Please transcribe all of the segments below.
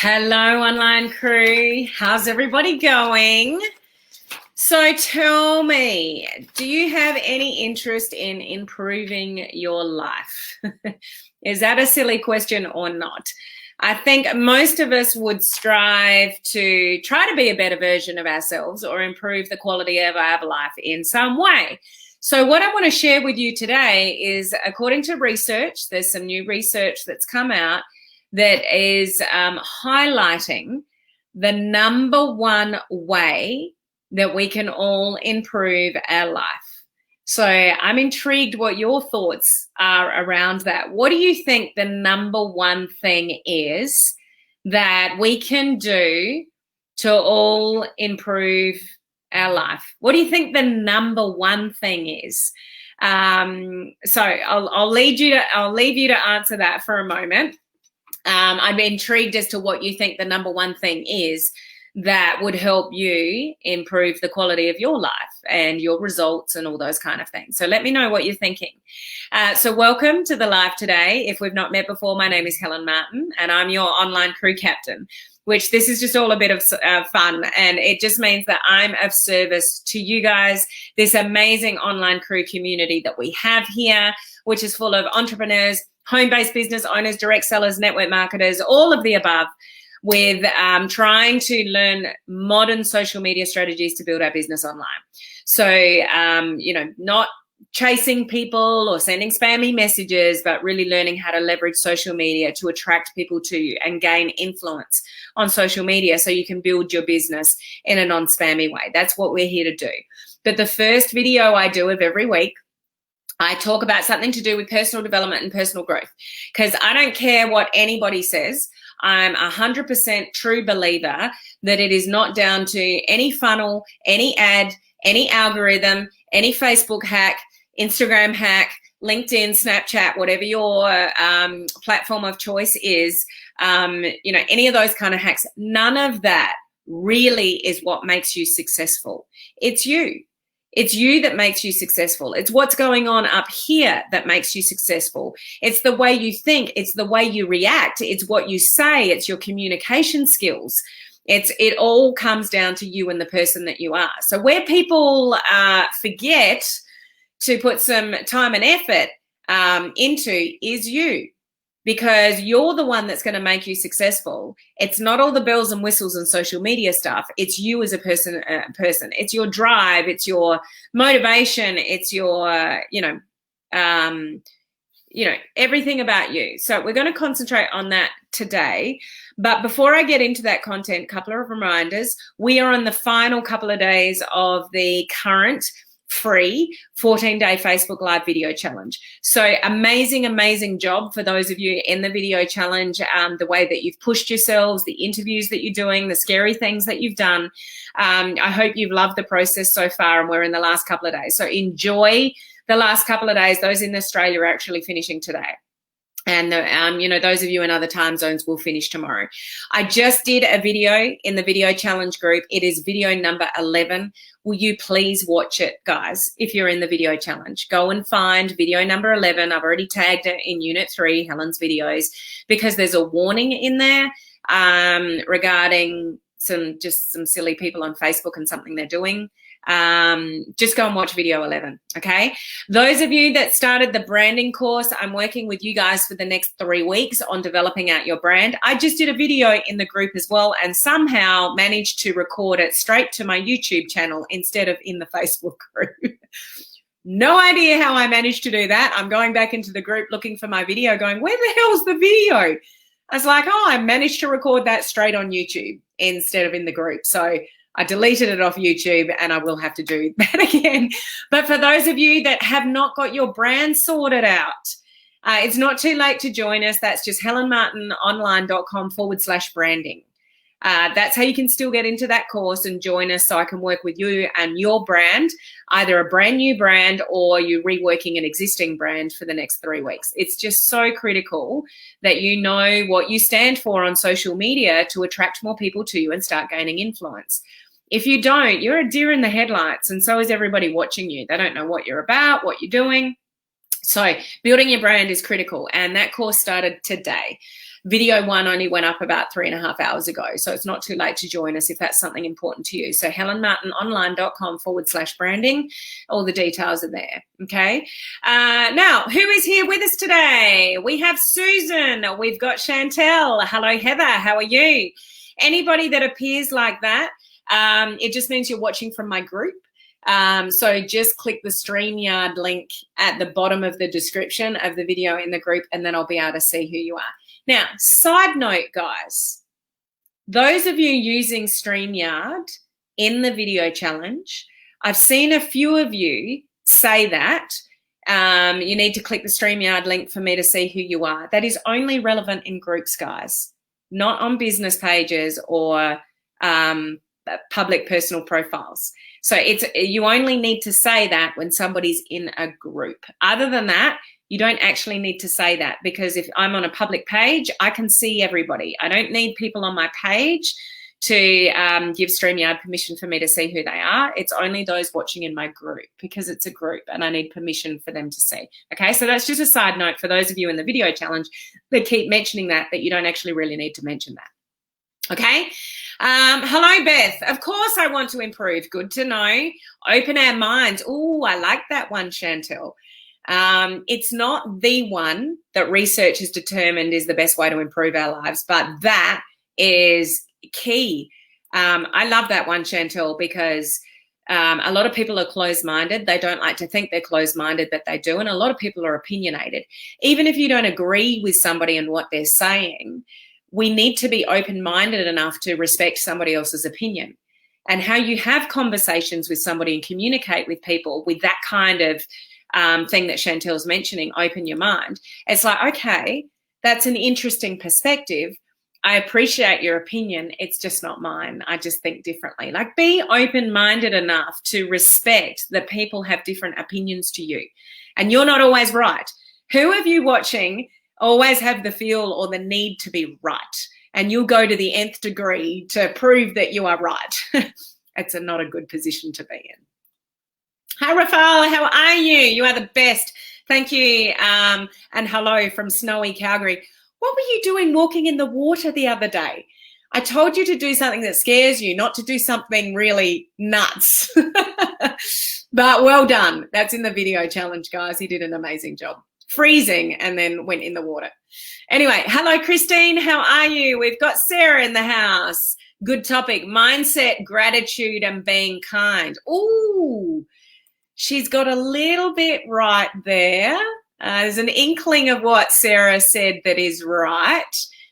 Hello, online crew. How's everybody going? So tell me, do you have any interest in improving your life? Is that a silly question or not? I think most of us would strive to try to be a better version of ourselves or improve the quality of our life in some way. So what I want to share with you today is, according to research, there's some new research that's come out that is highlighting the number one way that we can all improve our life. So I'm intrigued what your thoughts are around that. What do you think the number one thing is that we can do to all improve our life? What do you think the number one thing is? So I'll leave you to answer that for a moment. I'm intrigued as to what you think the number one thing is that would help you improve the quality of your life and your results and all those kind of things. So let me know what you're thinking. So welcome to the live today. If we've not met before, my name is Helen Martin and I'm your online crew captain, which this is just all a bit of fun. And it just means that I'm of service to you guys, this amazing online crew community that we have here, which is full of entrepreneurs, home-based business owners, direct sellers, network marketers, all of the above, with trying to learn modern social media strategies to build our business online. So, not chasing people or sending spammy messages, but really learning how to leverage social media to attract people to you and gain influence on social media so you can build your business in a non-spammy way. That's what we're here to do. But the first video I do of every week, I talk about something to do with personal development and personal growth, because I don't care what anybody says. I'm 100% true believer that it is not down to any funnel, any ad, any algorithm, any Facebook hack, Instagram hack, LinkedIn, Snapchat, whatever your platform of choice is, any of those kind of hacks. None of that really is what makes you successful. It's you. It's you that makes you successful. It's what's going on up here that makes you successful. It's the way you think. It's the way you react. It's what you say. It's your communication skills. It all comes down to you and the person that you are. So where people forget to put some time and effort into is you, because you're the one that's going to make you successful. It's not all the bells and whistles and social media stuff. It's you as a person. It's your drive. It's your motivation. It's your, everything about you. So we're going to concentrate on that today. But before I get into that content, a couple of reminders. We are on the final couple of days of the current free 14-day Facebook Live video challenge. So amazing job for those of you in the video challenge, the way that you've pushed yourselves, the interviews that you're doing, the scary things that you've done. I hope you've loved the process so far, and we're in the last couple of days. So enjoy the last couple of days. Those in Australia are actually finishing today. And, those of you in other time zones will finish tomorrow. I just did a video in the video challenge group. It is video number 11. Will you please watch it, guys, if you're in the video challenge? Go and find video number 11. I've already tagged it in Unit 3, Helen's videos, because there's a warning in there regarding some silly people on Facebook and something they're doing. Just go and watch video 11, okay? Those of you that started the branding course, I'm working with you guys for the next 3 weeks on developing out your brand. I just did a video in the group as well and somehow managed to record it straight to my YouTube channel instead of in the Facebook group. No idea how I managed to do that. I'm going back into the group looking for my video going, where the hell's the video? I was like, I managed to record that straight on YouTube instead of in the group. So I deleted it off YouTube and I will have to do that again. But for those of you that have not got your brand sorted out, it's not too late to join us. That's just helenmartinonline.com/branding. That's how you can still get into that course and join us so I can work with you and your brand, either a brand new brand or you reworking an existing brand for the next 3 weeks. It's just so critical that you know what you stand for on social media to attract more people to you and start gaining influence. If you don't, you're a deer in the headlights, and so is everybody watching you. They don't know what you're about, what you're doing. So building your brand is critical, and that course started today. Video 1 only went up about 3.5 hours ago, so it's not too late to join us if that's something important to you. So helenmartinonline.com/branding. All the details are there, okay? Now, who is here with us today? We have Susan. We've got Chantel. Hello, Heather. How are you? Anybody that appears like that, it just means you're watching from my group. So just click the StreamYard link at the bottom of the description of the video in the group, and then I'll be able to see who you are. Now, side note, guys, those of you using StreamYard in the video challenge, I've seen a few of you say that you need to click the StreamYard link for me to see who you are. That is only relevant in groups, guys, not on business pages or public personal profiles. So you only need to say that when somebody's in a group. Other than that, you don't actually need to say that, because if I'm on a public page, I can see everybody. I don't need people on my page to give StreamYard permission for me to see who they are. It's only those watching in my group, because it's a group and I need permission for them to see. Okay, so that's just a side note for those of you in the video challenge that keep mentioning that you don't actually really need to mention that. Okay. Hello, Beth. Of course I want to improve. Good to know. Open our minds. Oh, I like that one, Chantel. It's not the one that research has determined is the best way to improve our lives, but that is key. I love that one, Chantel, because a lot of people are closed-minded. They don't like to think they're closed-minded, but they do. And a lot of people are opinionated. Even if you don't agree with somebody and what they're saying, we need to be open-minded enough to respect somebody else's opinion. And how you have conversations with somebody and communicate with people with that kind of thing that Chantel's mentioning, open your mind. It's like, okay, that's an interesting perspective. I appreciate your opinion. It's just not mine. I just think differently. Like, be open-minded enough to respect that people have different opinions to you. And you're not always right. Who of you watching always have the feel or the need to be right, and you'll go to the nth degree to prove that you are right? It's not a good position to be in. Hi, Rafael. How are you? You are the best. Thank you. And hello from snowy Calgary. What were you doing walking in the water the other day? I told you to do something that scares you, not to do something really nuts. But well done. That's in the video challenge, guys. He did an amazing job. Freezing and then went in the water. Anyway, hello, Christine. How are you? We've got Sarah in the house. Good topic. Mindset, gratitude, and being kind. Ooh, she's got a little bit right there. There's an inkling of what Sarah said that is right.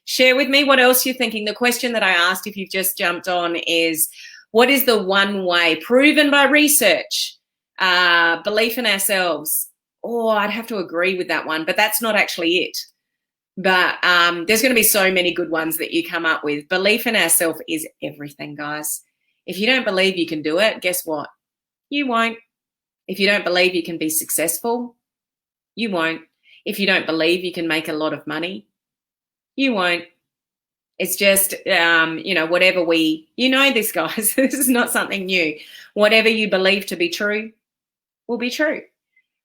Share with me what else you're thinking. The question that I asked, if you've just jumped on, is what is the one way proven by research? Belief in ourselves. Oh, I'd have to agree with that one, but that's not actually it. But there's going to be so many good ones that you come up with. Belief in ourselves is everything, guys. If you don't believe you can do it, guess what? You won't. If you don't believe you can be successful, you won't. If you don't believe you can make a lot of money, you won't. It's just, whatever this, guys, this is not something new. Whatever you believe to be true will be true.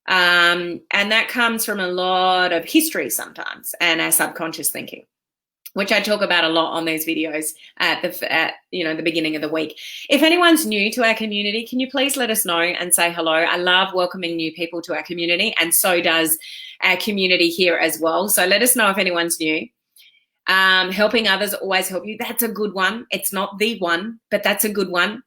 And that comes from a lot of history sometimes and our subconscious thinking, which I talk about a lot on these videos at the beginning of the week. If anyone's new to our community, can you please let us know and say hello? I love welcoming new people to our community, and so does our community here as well. So let us know if anyone's new. Helping others always help you. That's a good one. It's not the one, but that's a good one.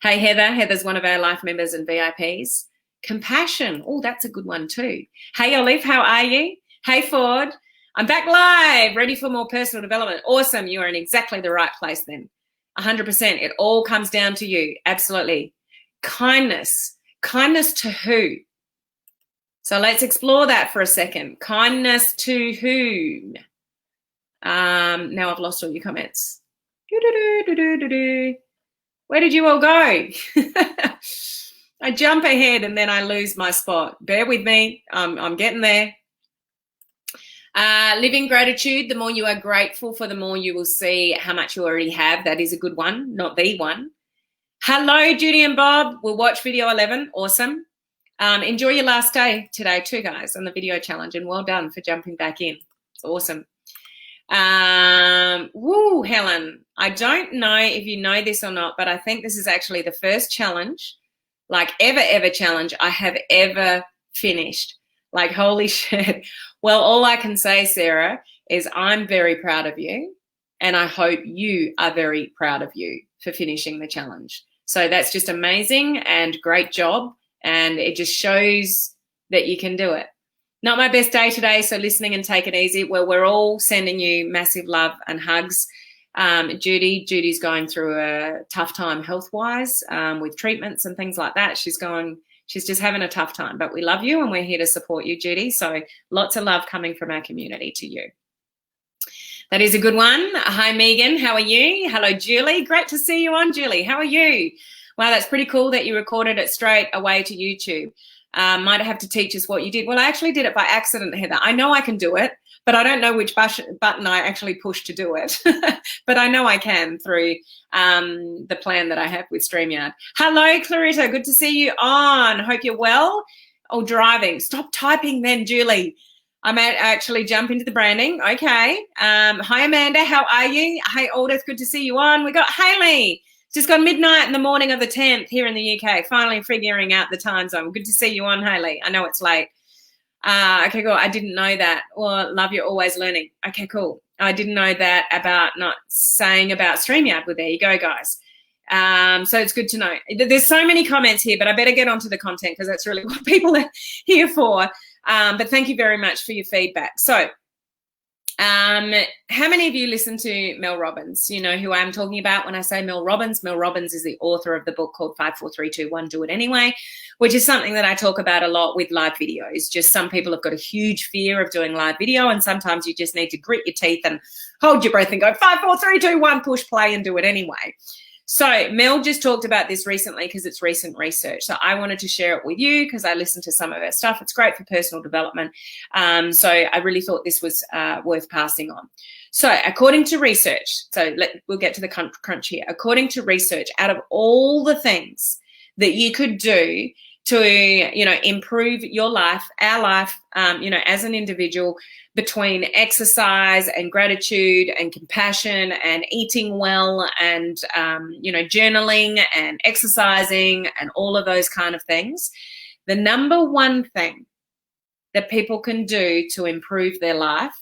Hey, Heather. Heather's one of our life members and VIPs. Compassion. Oh, that's a good one too. Hey, Olive, how are you? Hey, Ford. I'm back live, ready for more personal development. Awesome. You are in exactly the right place then. 100%. It all comes down to you. Absolutely. Kindness. Kindness to who? So let's explore that for a second. Kindness to whom? Now I've lost all your comments. Where did you all go? I jump ahead and then I lose my spot. Bear with me. I'm getting there. Live in gratitude. The more you are grateful for, the more you will see how much you already have. That is a good one, not the one. Hello, Judy and Bob. We'll watch video 11. Awesome. Enjoy your last day today too, guys, on the video challenge, and well done for jumping back in. It's awesome. Woo, Helen, I don't know if you know this or not, but I think this is actually the first challenge, like ever challenge I have ever finished. Like, holy shit. Well, all I can say, Sarah, is I'm very proud of you. And I hope you are very proud of you for finishing the challenge. So that's just amazing and great job. And it just shows that you can do it. Not my best day today, so listening and take it easy. Well, we're all sending you massive love and hugs. Judy's going through a tough time health-wise with treatments and things like that. She's just having a tough time, but we love you and we're here to support you, Judy. So lots of love coming from our community to you. That is a good one. Hi, Megan. How are you? Hello, Julie. Great to see you on, Julie. How are you? Wow, that's pretty cool that you recorded it straight away to YouTube. Might have to teach us what you did. Well, I actually did it by accident, Heather. I know I can do it, but I don't know which button I actually pushed to do it. But I know I can through the plan that I have with StreamYard. Hello, Clarissa. Good to see you on. Hope you're well. Oh, driving. Stop typing then, Julie. I might actually jump into the branding. Okay. Hi, Amanda. How are you? Hey, Aldith. Good to see you on. We got Haley. Just got midnight in the morning of the 10th here in the UK. Finally figuring out the time zone. Good to see you on, Haley. I know it's late. Okay, cool. I didn't know that. Well, love you, always learning. Okay, cool. I didn't know that about not saying about StreamYard. Well, there you go, guys. So it's good to know. There's so many comments here, but I better get onto the content because that's really what people are here for. But thank you very much for your feedback. So how many of you listen to Mel Robbins? You know who I'm talking about when I say Mel Robbins? Mel Robbins is the author of the book called 5, 4, 3, 2, 1, Do It Anyway, which is something that I talk about a lot with live videos. Just some people have got a huge fear of doing live video, and sometimes you just need to grit your teeth and hold your breath and go 5, 4, 3, 2, 1, push play and do it anyway. So Mel just talked about this recently because it's recent research. So I wanted to share it with you because I listened to some of her stuff. It's great for personal development. So I really thought this was worth passing on. So according to research, we'll get to the crunch here. According to research, out of all the things that you could do to, improve your life, our life, as an individual, between exercise and gratitude and compassion and eating well and, journaling and exercising and all of those kind of things, the number one thing that people can do to improve their life,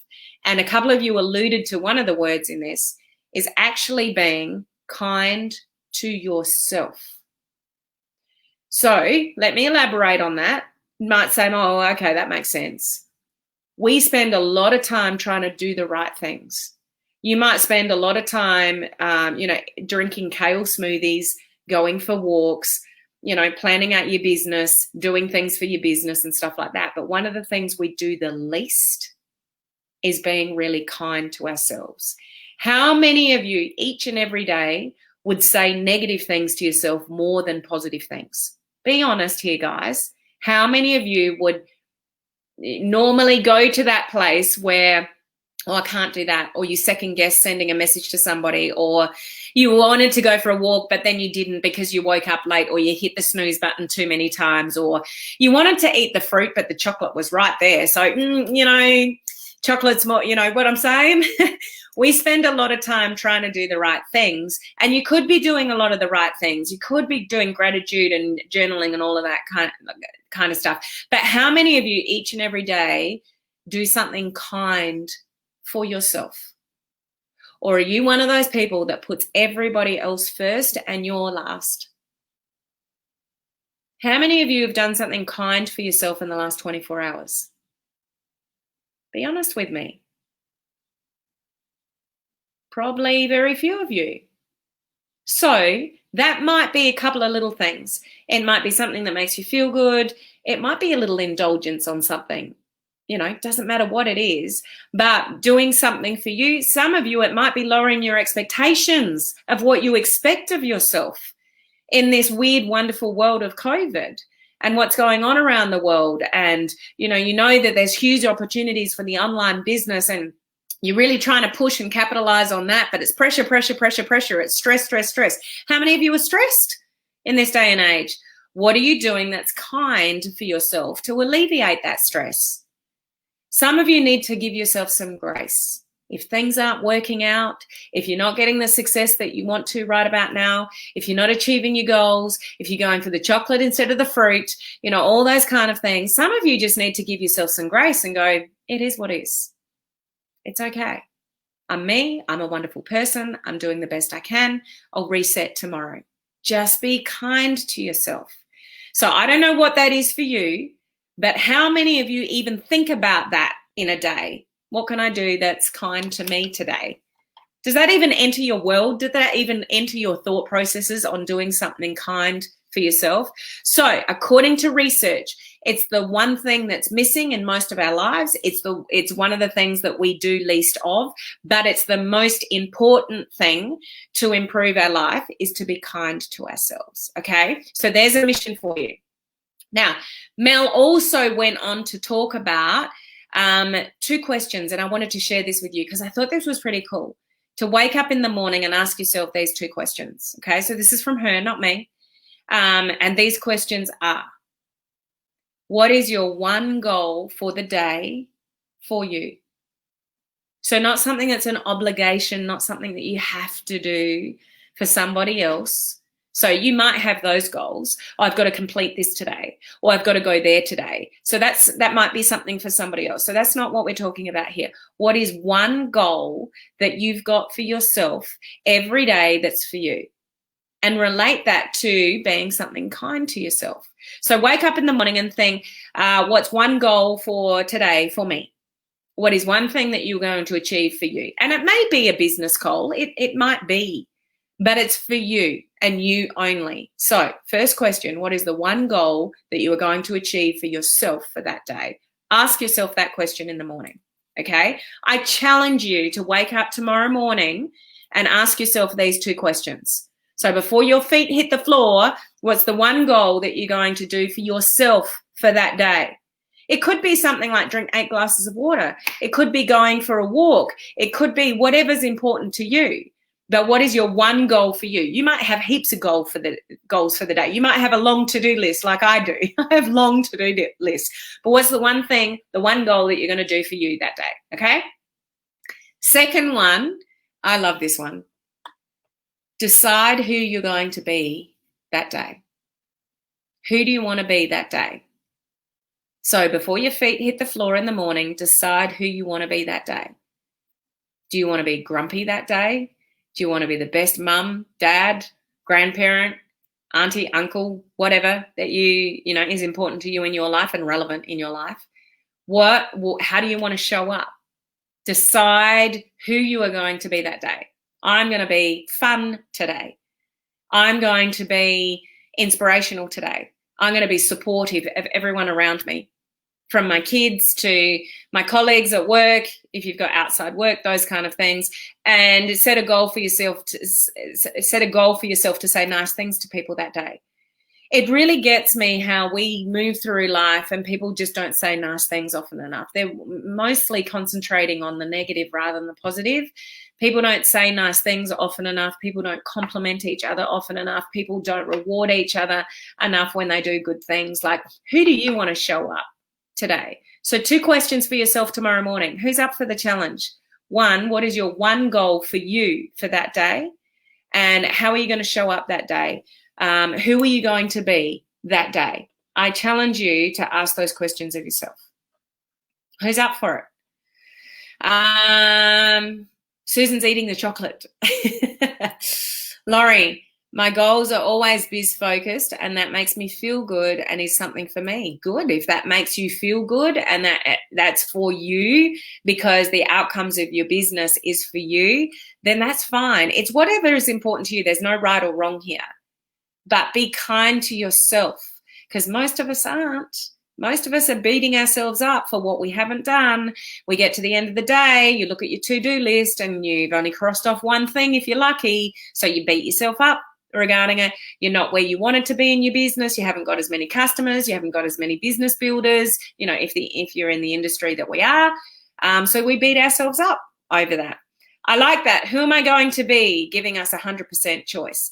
and a couple of you alluded to one of the words in this, is actually being kind to yourself. So let me elaborate on that. You might say, oh, okay, that makes sense. We spend a lot of time trying to do the right things. You might spend a lot of time, drinking kale smoothies, going for walks, planning out your business, doing things for your business and stuff like that. But one of the things we do the least is being really kind to ourselves. How many of you each and every day would say negative things to yourself more than positive things? Be honest here, guys. How many of you would normally go to that place where, oh, I can't do that, or you second guess sending a message to somebody, or you wanted to go for a walk but then you didn't because you woke up late, or you hit the snooze button too many times, or you wanted to eat the fruit but the chocolate was right there. So, chocolate's more, what I'm saying? We spend a lot of time trying to do the right things, and you could be doing a lot of the right things. You could be doing gratitude and journaling and all of that kind of stuff. But how many of you each and every day do something kind for yourself? Or are you one of those people that puts everybody else first and you're last? How many of you have done something kind for yourself in the last 24 hours? Be honest with me. Probably very few of you. So that might be a couple of little things. It might be something that makes you feel good. It might be a little indulgence on something. Doesn't matter what it is, but doing something for you. Some of you, it might be lowering your expectations of what you expect of yourself in this weird, wonderful world of COVID and what's going on around the world. And, you know that there's huge opportunities for the online business, and you're really trying to push and capitalize on that, but it's pressure, pressure, pressure, pressure. It's stress, stress, stress. How many of you are stressed in this day and age? What are you doing that's kind for yourself to alleviate that stress? Some of you need to give yourself some grace. If things aren't working out, if you're not getting the success that you want to right about now, if you're not achieving your goals, if you're going for the chocolate instead of the fruit, all those kind of things, some of you just need to give yourself some grace and go, it is what is. It's okay. I'm me. I'm a wonderful person. I'm doing the best I can. I'll reset tomorrow. Just be kind to yourself. So I don't know what that is for you, but how many of you even think about that in a day? What can I do that's kind to me today? Does that even enter your world? Did that even enter your thought processes on doing something kind for yourself? So according to research, it's the one thing that's missing in most of our lives. It's one of the things that we do least of, but it's the most important thing to improve our life is to be kind to ourselves. Okay, so there's a mission for you. Now, Mel also went on to talk about 2 questions, and I wanted to share this with you because I thought this was pretty cool. To wake up in the morning and ask yourself these 2 questions. Okay, so this is from her, not me. And these questions are, what is your one goal for the day for you? So not something that's an obligation, not something that you have to do for somebody else. So you might have those goals. Oh, I've got to complete this today, or I've got to go there today. So that might be something for somebody else. So that's not what we're talking about here. What is one goal that you've got for yourself every day that's for you? And relate that to being something kind to yourself. So wake up in the morning and think, what's one goal for today for me? What is one thing that you're going to achieve for you? And it may be a business goal. It might be, but it's for you and you only. So first question, what is the one goal that you are going to achieve for yourself for that day? Ask yourself that question in the morning, okay? I challenge you to wake up tomorrow morning and ask yourself these 2 questions. So before your feet hit the floor, what's the one goal that you're going to do for yourself for that day? It could be something like drink 8 glasses of water. It could be going for a walk. It could be whatever's important to you. But what is your one goal for you? You might have heaps of goals for the day. You might have a long to-do list like I do. I have long to-do lists. But what's the one thing, the one goal that you're going to do for you that day? Okay? Second one, I love this one. Decide who you're going to be that day. Who do you want to be that day? So before your feet hit the floor in the morning, decide who you want to be that day. Do you want to be grumpy that day? Do you want to be the best mum, dad, grandparent, auntie, uncle, whatever that is important to you in your life and relevant in your life? How do you want to show up? Decide who you are going to be that day. I'm going to be fun today. I'm going to be inspirational today. I'm going to be supportive of everyone around me, from my kids to my colleagues at work, if you've got outside work, those kind of things. And set a goal for yourself to say nice things to people that day. It really gets me how we move through life and people just don't say nice things often enough. They're mostly concentrating on the negative rather than the positive. People don't say nice things often enough. People don't compliment each other often enough. People don't reward each other enough when they do good things. Like, who do you want to show up today? So 2 questions for yourself tomorrow morning. Who's up for the challenge? 1, what is your one goal for you for that day? And how are you going to show up that day? Who are you going to be that day? I challenge you to ask those questions of yourself. Who's up for it? Susan's eating the chocolate. Laurie, my goals are always biz focused and that makes me feel good and is something for me. Good. If that makes you feel good and that's for you because the outcomes of your business is for you, then that's fine. It's whatever is important to you. There's no right or wrong here. But be kind to yourself, because most of us aren't. Most of us are beating ourselves up for what we haven't done. We get to the end of the day, you look at your to-do list and you've only crossed off one thing if you're lucky. So you beat yourself up regarding it. You're not where you wanted to be in your business. You haven't got as many customers. You haven't got as many business builders, if you're in the industry that we are. So we beat ourselves up over that. I like that. Who am I going to be? Giving us 100% choice.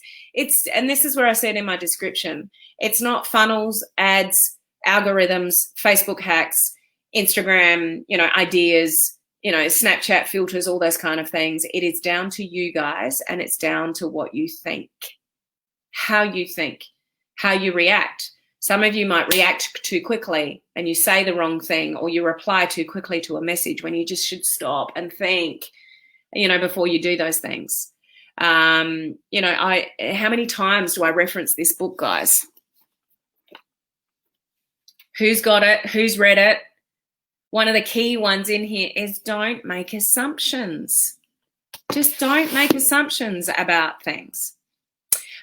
And this is where I said in my description, it's not funnels, ads, algorithms, Facebook hacks, Instagram, ideas, you know, Snapchat filters, all those kind of things. It is down to you guys, and it's down to what you think, how you react. Some of you might react too quickly and you say the wrong thing, or you reply too quickly to a message when you just should stop and think, you know, before you do those things. You know, how many times do I reference this book, guys? Who's got it? Who's read it? One of the key ones in here is don't make assumptions. Just don't make assumptions about things.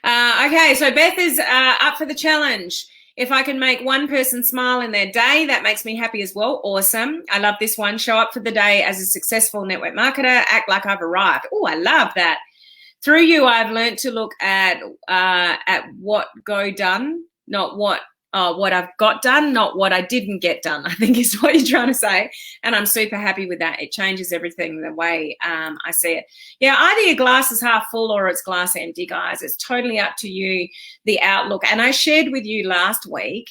Okay, so Beth is up for the challenge. If I can make one person smile in their day, that makes me happy as well. Awesome. I love this one. Show up for the day as a successful network marketer. Act like I've arrived. Oh, I love that. Through you, I've learned to look at what go done, not what I've got done, not what I didn't get done, I think is what you're trying to say. And I'm super happy with that. It changes everything the way I see it. Yeah, either your glass is half full or it's glass empty, guys. It's totally up to you, the outlook. And I shared with you last week,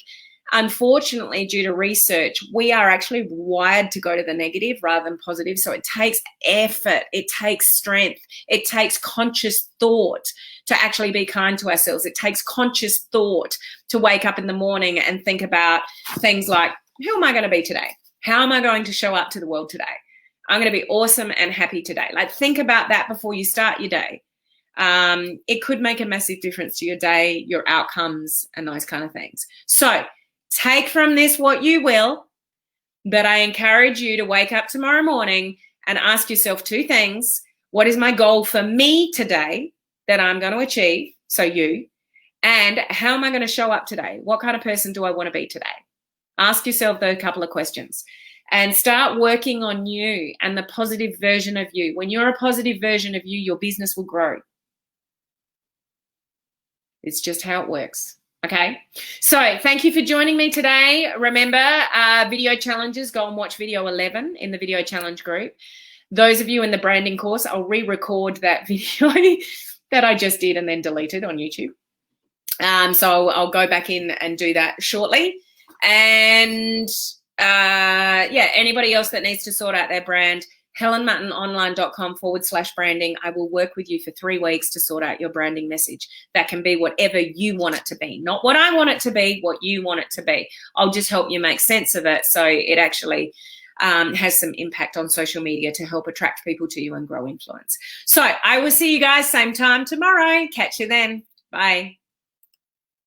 unfortunately, due to research, we are actually wired to go to the negative rather than positive. So it takes effort, it takes strength, it takes conscious thought to actually be kind to ourselves. It takes conscious thought to wake up in the morning and think about things like, who am I going to be today? How am I going to show up to the world today? I'm going to be awesome and happy today. Like, think about that before you start your day. It could make a massive difference to your day, your outcomes, and those kind of things. So take from this what you will, but I encourage you to wake up tomorrow morning and ask yourself two things. What is my goal for me today that I'm going to achieve? So you. And how am I going to show up today? What kind of person do I want to be today? Ask yourself those couple of questions and start working on you and the positive version of you. When you're a positive version of you, your business will grow. It's just how it works. Okay, so thank you for joining me today. Remember, video challenges, go and watch video 11 in the video challenge group. Those of you in the branding course, I'll re-record that video that I just did and then deleted on YouTube. So I'll go back in and do that shortly. And yeah, anybody else that needs to sort out their brand, helenmuttononline.com/branding. I will work with you for 3 weeks to sort out your branding message. That can be whatever you want it to be, not what I want it to be, what you want it to be. I'll just help you make sense of it so it actually has some impact on social media to help attract people to you and grow influence. So I will see you guys same time tomorrow. Catch you then. Bye.